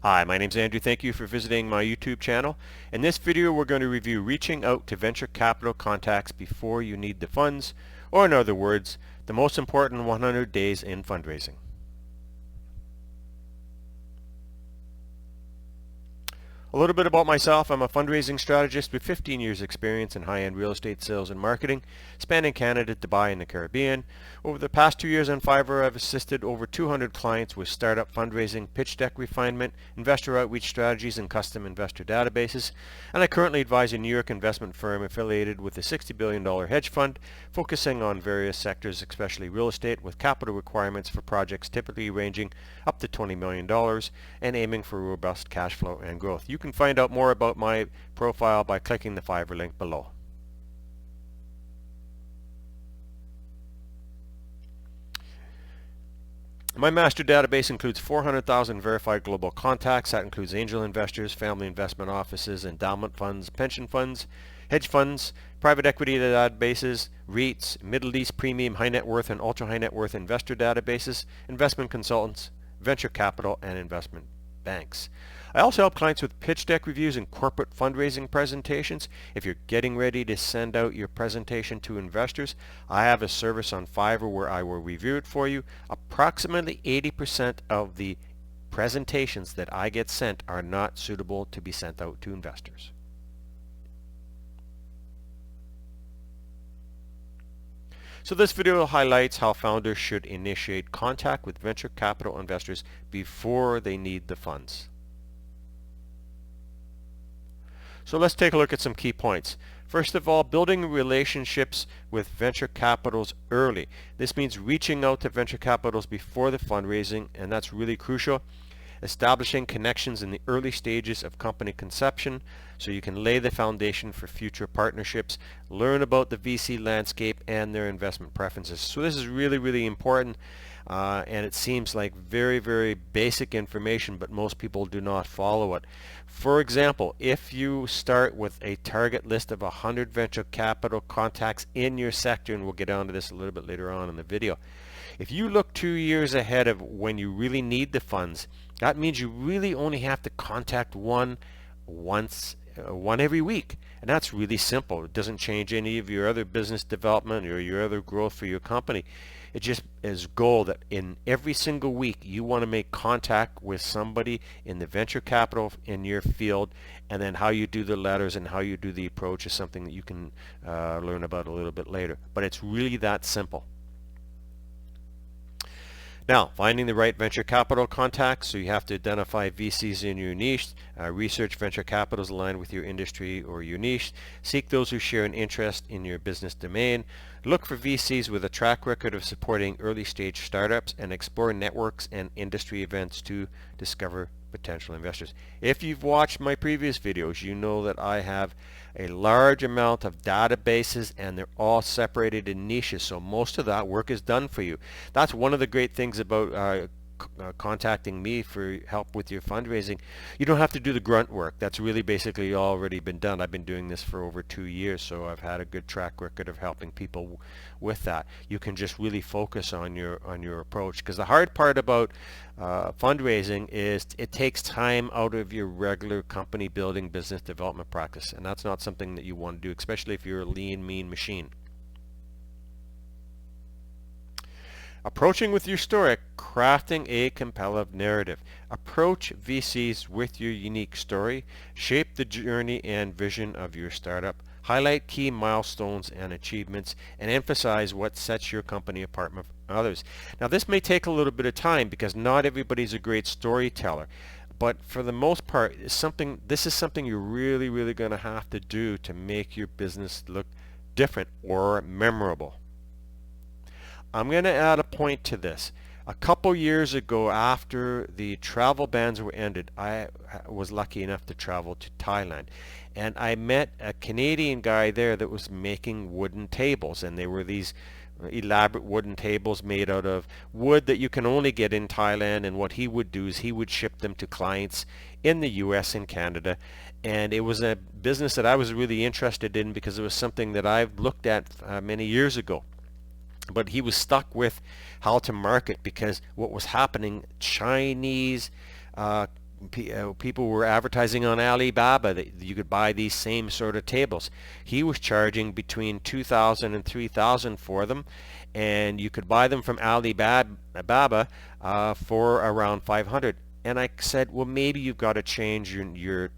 Hi, my name's Andrew. Thank you for visiting my YouTube channel. In this video, we're going to review reaching out to venture capital contacts before you need the funds, or in other words, the most important 100 days in fundraising. A little bit about myself. I'm a fundraising strategist with 15 years experience in high-end real estate sales and marketing, spanning Canada, Dubai, and the Caribbean. Over the past 2 years on Fiverr, I've assisted over 200 clients with startup fundraising, pitch deck refinement, investor outreach strategies, and custom investor databases. And I currently advise a New York investment firm affiliated with a $60 billion hedge fund, focusing on various sectors, especially real estate, with capital requirements for projects typically ranging up to $20 million and aiming for robust cash flow and growth. You can find out more about my profile by clicking the Fiverr link below. My master database includes 400,000 verified global contacts. That includes angel investors, family investment offices, endowment funds, pension funds, hedge funds, private equity databases, REITs, Middle East premium high net worth and ultra high net worth investor databases, investment consultants, venture capital, and investment banks. I also help clients with pitch deck reviews and corporate fundraising presentations. If you're getting ready to send out your presentation to investors, I have a service on Fiverr where I will review it for you. Approximately 80% of the presentations that I get sent are not suitable to be sent out to investors. So this video highlights how founders should initiate contact with venture capital investors before they need the funds. So let's take a look at some key points. First of all, building relationships with venture capitals early. This means reaching out to venture capitals before the fundraising, and that's really crucial. Establishing connections in the early stages of company conception so you can lay the foundation for future partnerships, learn about the VC landscape and their investment preferences. So this is really important, and it seems like very basic information, but most people do not follow it. For example, if you start with a target list of 100 venture capital contacts in your sector, and we'll get onto this a little bit later on in the video, if you look 2 years ahead of when you really need the funds, that means you really only have to contact one every week. And that's really simple. It doesn't change any of your other business development or your other growth for your company. It just is goal that in every single week you want to make contact with somebody in the venture capital in your field, and then how you do the letters and how you do the approach is something that you can learn about a little bit later. But it's really that simple. Now, finding the right venture capital contacts. So you have to identify VCs in your niche, research venture capitals aligned with your industry or your niche, seek those who share an interest in your business domain, look for VCs with a track record of supporting early stage startups, and explore networks and industry events to discover potential investors. If you've watched my previous videos, you know that I have a large amount of databases and they're all separated in niches, so most of that work is done for you. That's one of the great things about contacting me for help with your fundraising. You don't have to do the grunt work. That's really basically already been done. I've been doing this for over 2 years, so I've had a good track record of helping people with that. You can just really focus on your approach, because the hard part about fundraising is it takes time out of your regular company building business development practice, and that's not something that you want to do, especially if you're a lean, mean machine. Approaching with your story, crafting a compelling narrative. Approach VCs with your unique story. Shape the journey and vision of your startup. Highlight key milestones and achievements, and emphasize what sets your company apart from others. Now, this may take a little bit of time because not everybody's a great storyteller, but for the most part, this is something you're really going to have to do to make your business look different or memorable. I'm going to add a point to this. A couple years ago, after the travel bans were ended, I was lucky enough to travel to Thailand, and I met a Canadian guy there that was making wooden tables, and they were these elaborate wooden tables made out of wood that you can only get in Thailand. And what he would do is he would ship them to clients in the US and Canada, and it was a business that I was really interested in because it was something that I've looked at many years ago. But he was stuck with how to market, because what was happening, Chinese people were advertising on Alibaba that you could buy these same sort of tables. He was charging between 2,000 and 3,000 for them, and you could buy them from Alibaba for around 500. And I said, well, maybe you've got to change your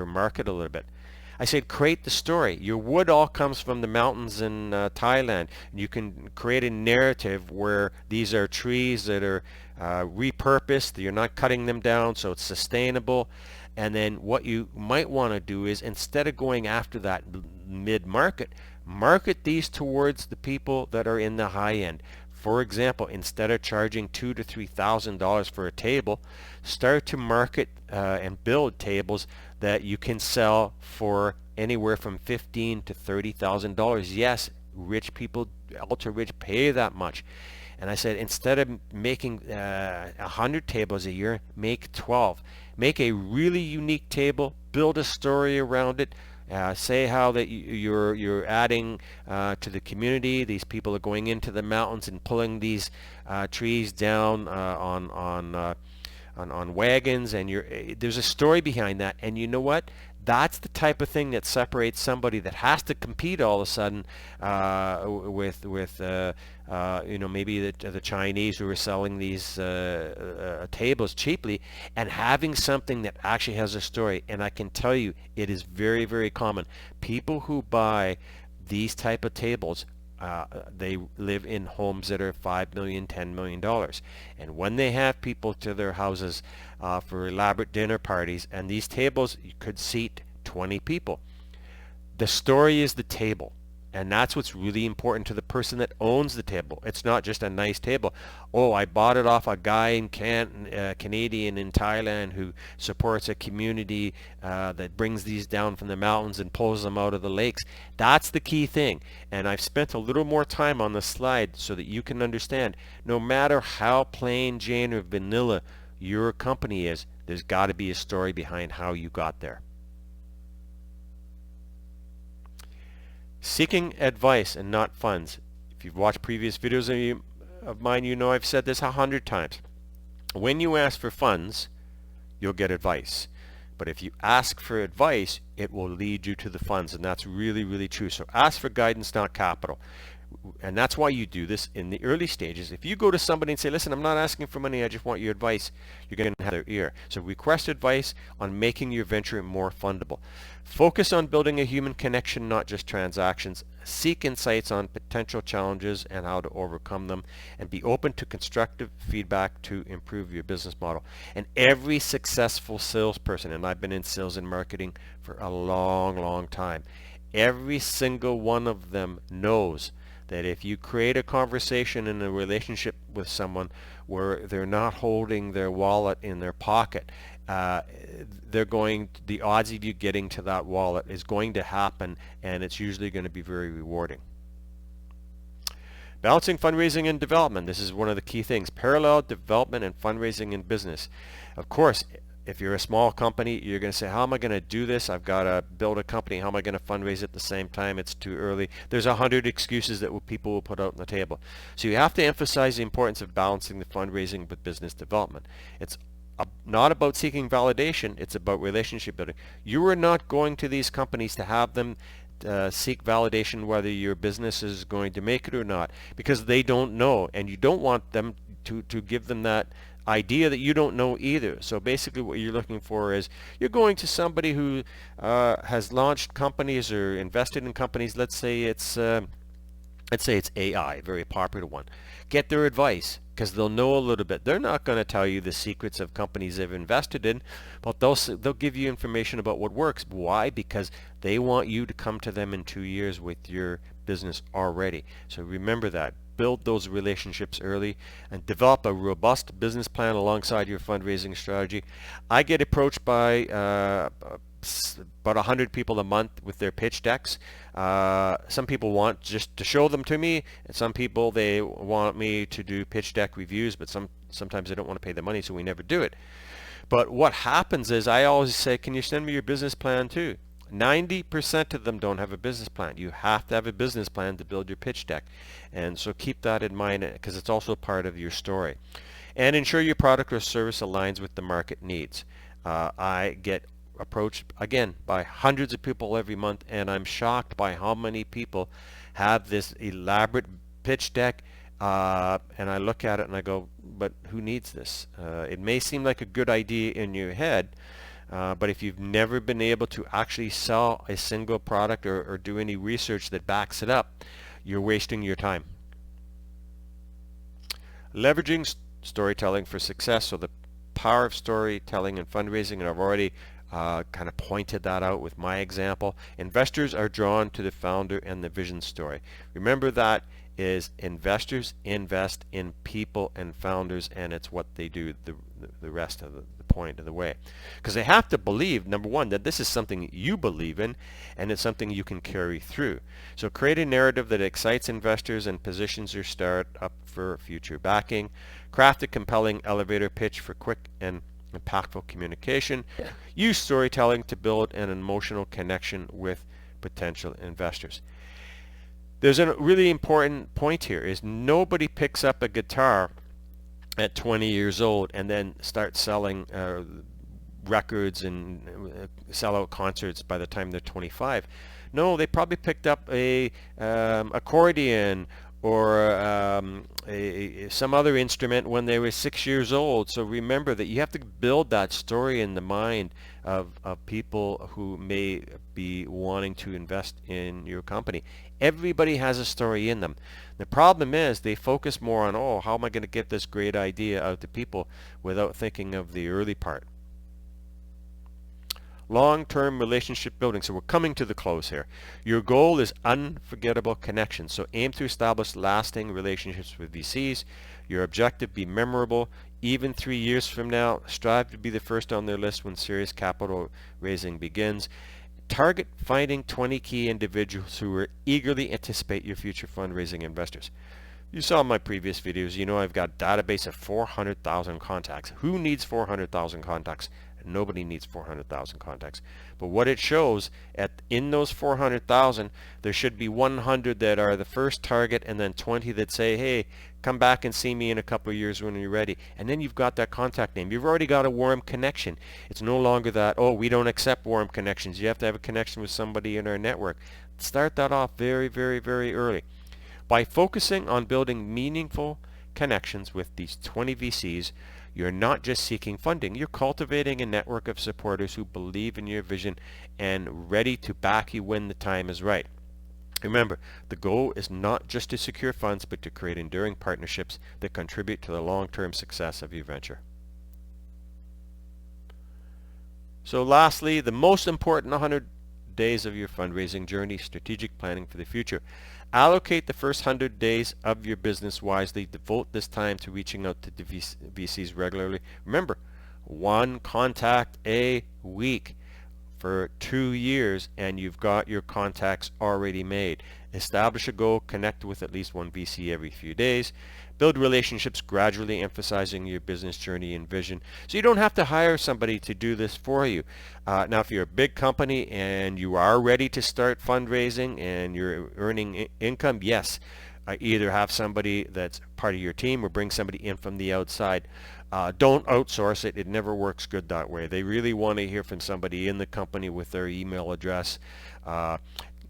market a little bit. I said, create the story. Your wood all comes from the mountains in Thailand. You can create a narrative where these are trees that are repurposed. You're not cutting them down, so it's sustainable. And then what you might want to do is, instead of going after that mid-market, market these towards the people that are in the high end. For example, instead of charging $2,000 to $3,000 for a table, start to market and build tables that you can sell for anywhere from $15,000 to $30,000. Yes, rich people, ultra rich, pay that much. And I said, instead of making 100 tables a year, make 12. Make a really unique table, build a story around it. Say how that you're adding to the community. These people are going into the mountains and pulling these trees down on wagons, and there's a story behind that. And you know what? That's the type of thing that separates somebody that has to compete all of a sudden with maybe the Chinese who are selling these tables cheaply, and having something that actually has a story. And I can tell you, it is very, very common. People who buy these type of tables, they live in homes that are $5 million, $10 million. And when they have people to their houses for elaborate dinner parties, and these tables could seat 20 people, the story is the table. And that's what's really important to the person that owns the table. It's not just a nice table. Oh, I bought it off a guy in Canadian in Thailand who supports a community that brings these down from the mountains and pulls them out of the lakes. That's the key thing. And I've spent a little more time on the slide so that you can understand, no matter how plain Jane or vanilla your company is, there's got to be a story behind how you got there. Seeking advice and not funds. If you've watched previous videos of mine, you know I've said this 100 times. When you ask for funds, you'll get advice. But if you ask for advice, it will lead you to the funds, and that's really, really true. So ask for guidance, not capital. And that's why you do this in the early stages. If you go to somebody and say, listen, I'm not asking for money, I just want your advice, you're going to have their ear. So request advice on making your venture more fundable. Focus on building a human connection, not just transactions. Seek insights on potential challenges and how to overcome them, and be open to constructive feedback to improve your business model. And every successful salesperson, and I've been in sales and marketing for a long, long time, every single one of them knows that if you create a conversation and a relationship with someone where they're not holding their wallet in their pocket, the odds of you getting to that wallet is going to happen, and it's usually going to be very rewarding. Balancing fundraising and development. This is one of the key things. Parallel development and fundraising in business. Of course, if you're a small company, you're going to say, how am I going to do this? I've got to build a company. How am I going to fundraise at the same time? It's too early. There's 100 excuses that people will put out on the table. So you have to emphasize the importance of balancing the fundraising with business development. It's not about seeking validation. It's about relationship building. You are not going to these companies to have them seek validation whether your business is going to make it or not, because they don't know, and you don't want them to give them that idea that you don't know either. So basically what you're looking for is, you're going to somebody who has launched companies or invested in companies. Let's say it's AI, a very popular one. Get their advice, because they'll know a little bit. They're not going to tell you the secrets of companies they've invested in, but they'll give you information about what works. Why? Because they want you to come to them in 2 years with your business already. So remember that. Build those relationships early and develop a robust business plan alongside your fundraising strategy. I get approached by about 100 people a month with their pitch decks. Some people want just to show them to me, and some people, they want me to do pitch deck reviews, but sometimes they don't want to pay the money, so we never do it. But what happens is, I always say, can you send me your business plan too? 90% of them don't have a business plan. You have to have a business plan to build your pitch deck, and so keep that in mind, because it's also part of your story. And ensure your product or service aligns with the market needs. I get approached again by hundreds of people every month, and I'm shocked by how many people have this elaborate pitch deck, and I look at it and I go, but who needs this? It may seem like a good idea in your head, but if you've never been able to actually sell a single product or do any research that backs it up, you're wasting your time. Leveraging storytelling for success. So the power of storytelling and fundraising, and I've already kind of pointed that out with my example. Investors are drawn to the founder and the vision story. Remember, that is, investors invest in people and founders, and it's what they do the rest of the point of the way. Because they have to believe, number one, that this is something you believe in, and it's something you can carry through. So create a narrative that excites investors and positions your startup for future backing. Craft a compelling elevator pitch for quick and impactful communication. Use storytelling to build an emotional connection with potential investors. There's a really important point here, is nobody picks up a guitar at 20 years old and then starts selling records and sell out concerts by the time they're 25. No, they probably picked up a accordion or some other instrument when they were 6 years old. So remember that you have to build that story in the mind of people who may be wanting to invest in your company. Everybody has a story in them. The problem is they focus more on, oh, how am I going to get this great idea out to people, without thinking of the early part. Long-term relationship building. So we're coming to the close here. Your goal is unforgettable connections. So aim to establish lasting relationships with VCs. Your objective, be memorable. Even 3 years from now, strive to be the first on their list when serious capital raising begins. Target finding 20 key individuals who will eagerly anticipate your future fundraising investors. You saw my previous videos, you know I've got a database of 400,000 contacts. Who needs 400,000 contacts? Nobody needs 400,000 contacts. But what it shows, in those 400,000, there should be 100 that are the first target, and then 20 that say, hey, come back and see me in a couple of years when you're ready. And then you've got that contact name. You've already got a warm connection. It's no longer that, oh, we don't accept warm connections. You have to have a connection with somebody in our network. Start that off very, very, very early. By focusing on building meaningful connections with these 20 VCs, you're not just seeking funding, you're cultivating a network of supporters who believe in your vision and ready to back you when the time is right. Remember, the goal is not just to secure funds, but to create enduring partnerships that contribute to the long-term success of your venture. So lastly, the most important 100 days of your fundraising journey, strategic planning for the future. Allocate the first 100 days of your business wisely. Devote this time to reaching out to the VCs regularly. Remember, one contact a week for 2 years, and you've got your contacts already made. Establish a goal. Connect with at least one VC every few days. Build relationships, gradually emphasizing your business journey and vision. So you don't have to hire somebody to do this for you. Now, if you're a big company and you are ready to start fundraising and you're earning income, yes, either have somebody that's part of your team or bring somebody in from the outside. Don't outsource it. It never works good that way. They really want to hear from somebody in the company with their email address.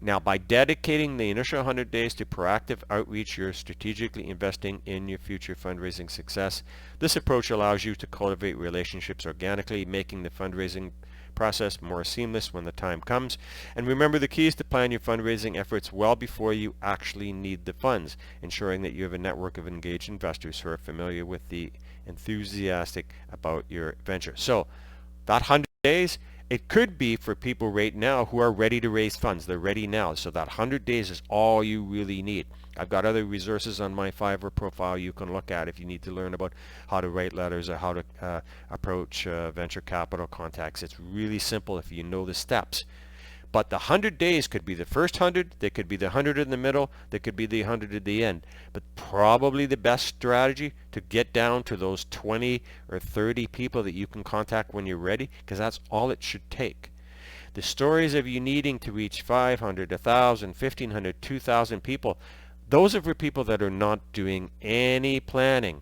Now, by dedicating the initial 100 days to proactive outreach, you're strategically investing in your future fundraising success. This approach allows you to cultivate relationships organically, making the fundraising process more seamless when the time comes. And remember, the key is to plan your fundraising efforts well before you actually need the funds, ensuring that you have a network of engaged investors who are familiar with the enthusiastic about your venture. So that 100 days, it could be for people right now who are ready to raise funds. They're ready now. So that 100 days is all you really need. I've got other resources on my Fiverr profile you can look at if you need to learn about how to write letters or how to approach venture capital contacts. It's really simple if you know the steps. But the 100 days could be the first 100, they could be the 100 in the middle, they could be the 100 at the end. But probably the best strategy to get down to those 20 or 30 people that you can contact when you're ready, because that's all it should take. The stories of you needing to reach 500, 1,000, 1,500, 2,000 people, those are for people that are not doing any planning.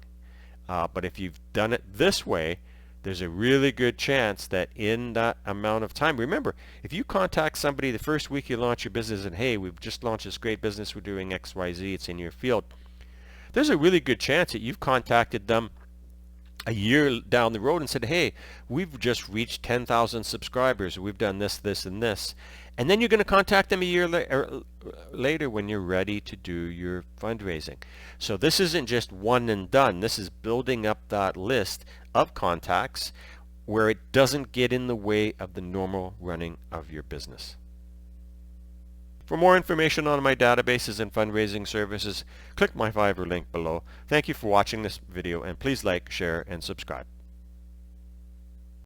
But if you've done it this way, there's a really good chance that in that amount of time, remember, if you contact somebody the first week you launch your business and, hey, we've just launched this great business, we're doing XYZ, it's in your field, there's a really good chance that you've contacted them a year down the road and said, hey, we've just reached 10,000 subscribers, we've done this, this, and this. And then you're going to contact them a year later when you're ready to do your fundraising. So this isn't just one and done. This is building up that list of contacts where it doesn't get in the way of the normal running of your business. For more information on my databases and fundraising services, click my Fiverr link below. Thank you for watching this video, and please like, share, and subscribe.